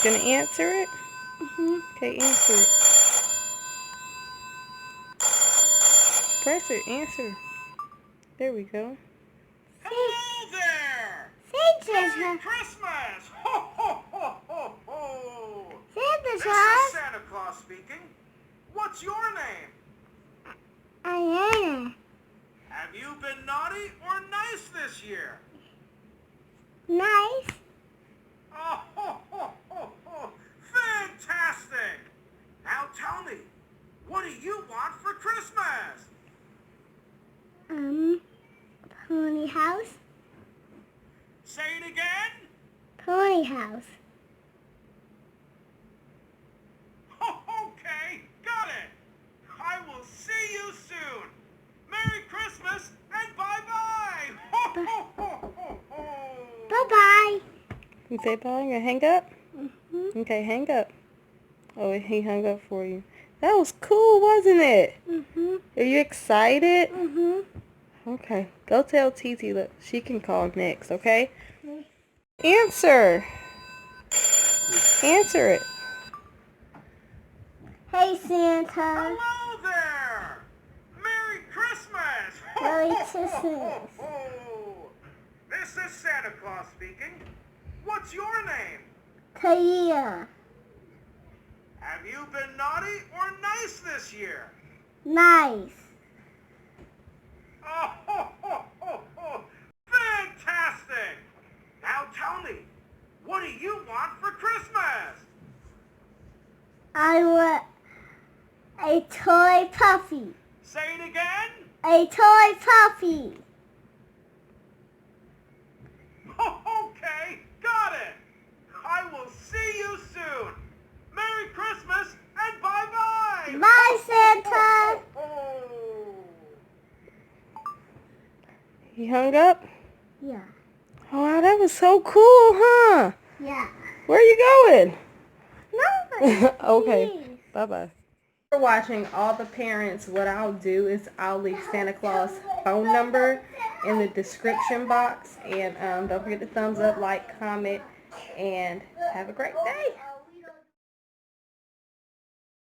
Gonna answer it? Okay, answer it. Press it, answer. There we go. Hello there! Merry Christmas! Ho, ho, ho, ho, ho! This is Santa Claus speaking. What's your name? Ayana. Have you been naughty or nice this year? Nice. Oh, ho, ho, ho, ho! Fantastic! Now tell me, what do you want for Christmas? Pony house. Say it again? Pony house. Okay, got it. I will see you soon. Merry Christmas and bye-bye. Ho, ho, ho, ho, ho. Bye-bye. You say bye? You gonna hang up? Okay, hang up. Oh, he hung up for you. That was cool, wasn't it? Are you excited? Okay, go tell Titi that she can call next, okay? Answer. Answer it. Hey, Santa. Hello there. Merry Christmas. Ho, Merry ho, ho, Christmas. ho, ho. This is Santa Claus speaking. What's your name? Kaya. Have you been naughty or nice this year? Nice. Oh, ho, ho, ho, ho. Fantastic! Now tell me, what do you want for Christmas? I want a toy puppy. Say it again? A toy puppy. Okay, got it. I will see you soon. Merry Christmas and bye-bye. Bye, Santa. Oh. He hung up? Yeah. Oh, wow, that was so cool, huh? Yeah. Where are you going? No. Okay, Please. bye-bye. For watching All the Parents, what I'll do is I'll leave Santa Claus' phone number in the description box. And don't forget to thumbs up, like, comment, and have a great day.